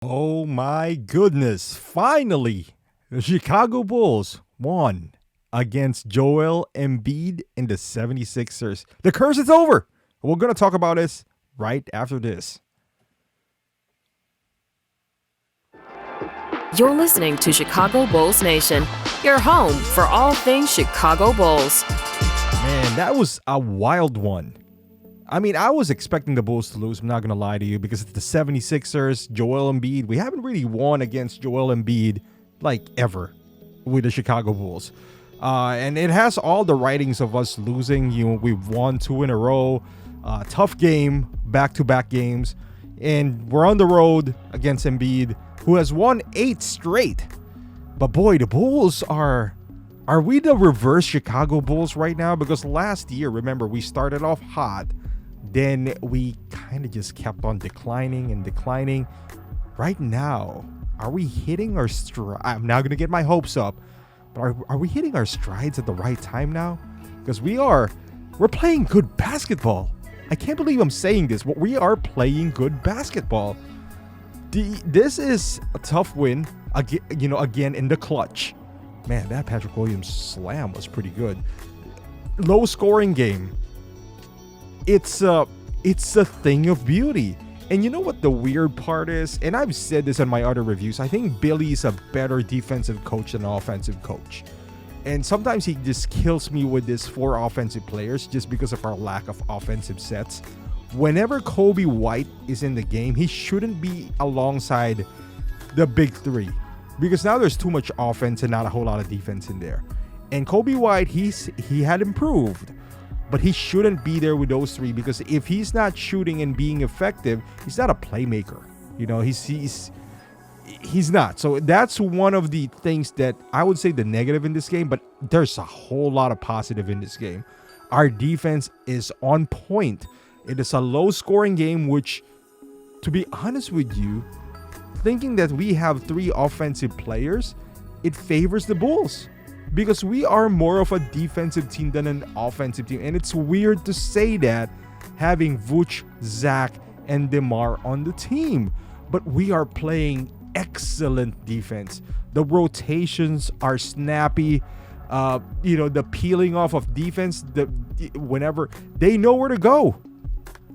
Oh my goodness. Finally, the Chicago Bulls won against Joel Embiid and the 76ers. The curse is over. We're going to talk about this right after this. You're listening to Chicago Bulls Nation, your home for all things Chicago Bulls. Man, that was a wild one. I mean, I was expecting the Bulls to lose, I'm not going to lie to you, because it's the 76ers, Joel Embiid. We haven't really won against Joel Embiid, like, ever with the Chicago Bulls. And it has all the writings of us losing. We've won 2 in a row. Tough game, back-to-back games. And we're on the road against Embiid, who has won 8 straight. But boy, the Bulls are we the reverse Chicago Bulls right now? Because last year, remember, we started off hot. Then we kind of just kept on declining and declining. Right now, are we hitting our stride? I'm now going to get my hopes up. But are we hitting our strides at the right time now? Because we're playing good basketball. I can't believe I'm saying this, but we are playing good basketball. This is a tough win, again in the clutch. Man, that Patrick Williams slam was pretty good. Low scoring game. It's a thing of beauty. And you know what the weird part is? And I've said this in my other reviews. I think Billy's a better defensive coach than an offensive coach. And sometimes he just kills me with this 4 offensive players just because of our lack of offensive sets. Whenever Kobe White is in the game, he shouldn't be alongside the big 3. Because now there's too much offense and not a whole lot of defense in there. And Kobe White, he had improved. But he shouldn't be there with those 3, because if he's not shooting and being effective, he's not a playmaker. He's not. So that's one of the things that I would say the negative in this game, but there's a whole lot of positive in this game. Our defense is on point. It is a low scoring game, which, to be honest with you, thinking that we have 3 offensive players, it favors the Bulls. Because we are more of a defensive team than an offensive team. And it's weird to say that having Vooch, Zach, and DeMar on the team. But we are playing excellent defense. The rotations are snappy. The peeling off of defense, whenever they know where to go.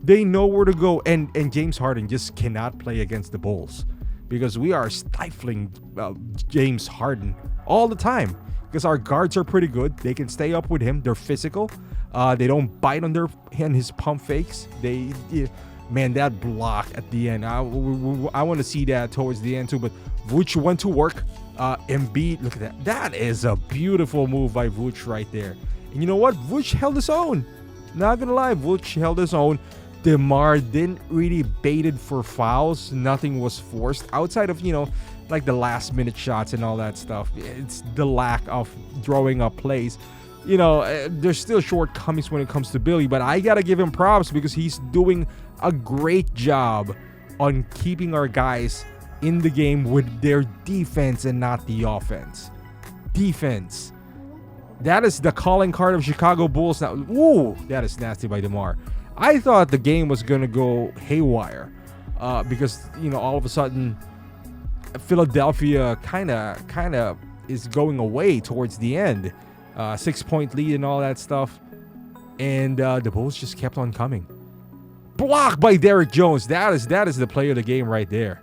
They know where to go. And James Harden just cannot play against the Bulls. Because we are stifling James Harden all the time. Because our guards are pretty good. They can stay up with him. They're physical. They don't bite on his pump fakes. Man, that block at the end. I want to see that towards the end too. But Vooch went to work. Embiid, look at that. That is a beautiful move by Vooch right there. And you know what? Vooch held his own. Not gonna lie, Vooch held his own. DeMar didn't really baited for fouls. Nothing was forced outside of, like the last minute shots and all that stuff. It's the lack of throwing up plays. There's still shortcomings when it comes to Billy, but I gotta give him props because he's doing a great job on keeping our guys in the game with their defense and not the offense. Defense. That is the calling card of Chicago Bulls now. Ooh, that is nasty by DeMar. I thought the game was gonna go haywire because all of a sudden Philadelphia kind of is going away towards the end. 6-point lead and all that stuff. And the Bulls just kept on coming. Blocked by Derrick Jones. That is the play of the game right there.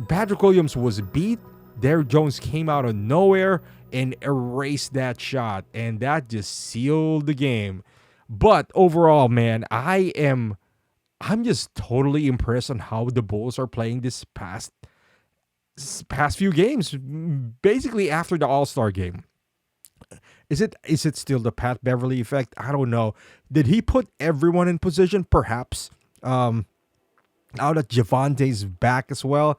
Patrick Williams was beat. Derrick Jones came out of nowhere and erased that shot. And that just sealed the game. But overall, man, I'm just totally impressed on how the Bulls are playing this past few games, basically after the All-Star game. Is it still the Pat Beverly effect? I don't know. Did he put everyone in position? Perhaps. Now that Javante's back as well.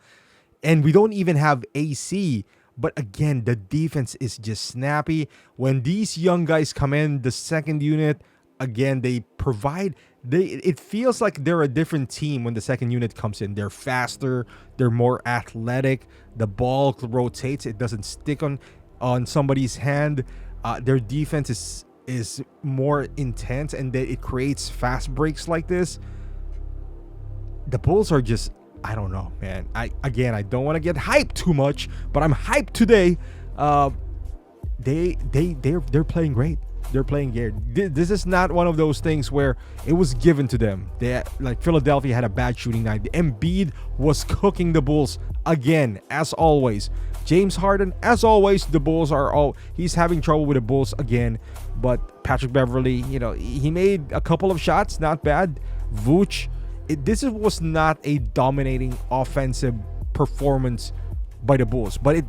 And we don't even have AC. But again, the defense is just snappy. When these young guys come in, the second unit, again, they provide. It feels like they're a different team when the second unit comes in. They're faster. They're more athletic. The ball rotates. It doesn't stick on somebody's hand. Their defense is more intense, and it creates fast breaks like this. The Bulls are just I don't know, man. I don't want to get hyped too much, but I'm hyped today. They're playing great. They're playing great. This is not one of those things where it was given to them. Like Philadelphia had a bad shooting night. Embiid was cooking the Bulls again, as always. James Harden, as always, the Bulls he's having trouble with the Bulls again. But Patrick Beverley, he made a couple of shots, not bad. Vooch, was not a dominating offensive performance by the Bulls, but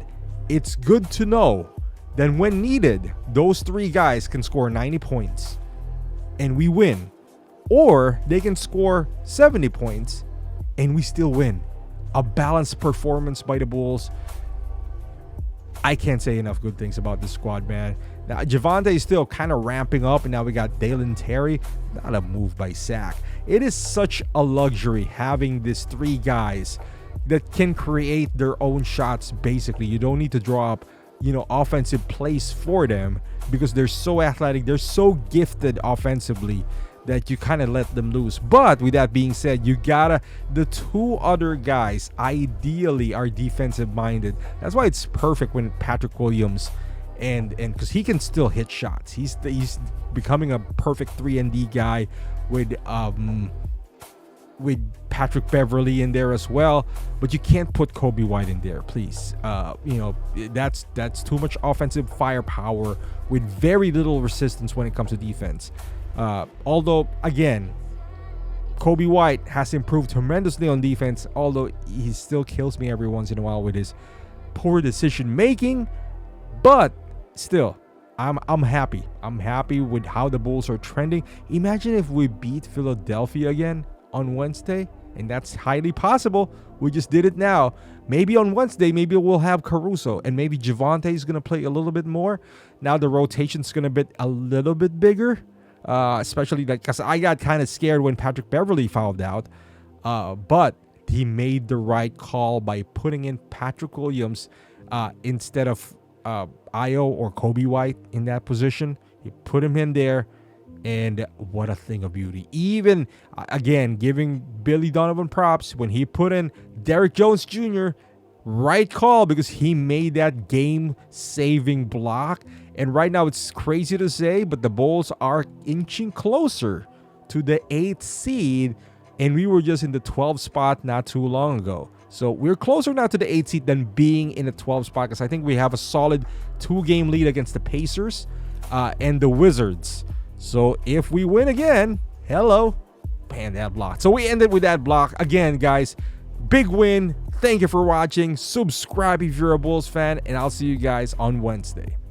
it's good to know that when needed, those three guys can score 90 points and we win, or they can score 70 points and we still win. A balanced performance by the Bulls. I can't say enough good things about this squad, man. Now, Javante is still kind of ramping up, and now we got Dalen Terry. Not a move by Zach. It is such a luxury having these three guys that can create their own shots, basically. You don't need to draw up, offensive plays for them because they're so athletic. They're so gifted offensively that you kind of let them loose. But with that being said, the two other guys ideally are defensive minded. That's why it's perfect when Patrick Williams and because he can still hit shots. He's becoming a perfect 3-and-D guy with Patrick Beverley in there as well. But you can't put Kobe White in there, please. That's too much offensive firepower with very little resistance when it comes to defense. Although, again, Kobe White has improved tremendously on defense, although he still kills me every once in a while with his poor decision making. But still, I'm happy. I'm happy with how the Bulls are trending. Imagine if we beat Philadelphia again on Wednesday, and that's highly possible. We just did it now. Maybe on Wednesday, maybe we'll have Caruso, and maybe Javante is going to play a little bit more. Now the rotation's going to be a little bit bigger. Especially because I got kind of scared when Patrick Beverley fouled out, but he made the right call by putting in Patrick Williams instead of Io or Kobe White in that position. He put him in there, and what a thing of beauty. Even again, giving Billy Donovan props when he put in Derrick Jones Jr. Right call, because he made that game-saving block. And right now, it's crazy to say, but the Bulls are inching closer to the 8th seed, and we were just in the 12th spot not too long ago. So we're closer now to the 8th seed than being in the 12th spot, because I think we have a solid 2-game lead against the Pacers and the Wizards. So if we win again, hello, man, that block. So we ended with that block. Again, guys, big win. Thank you for watching. Subscribe if you're a Bulls fan, and I'll see you guys on Wednesday.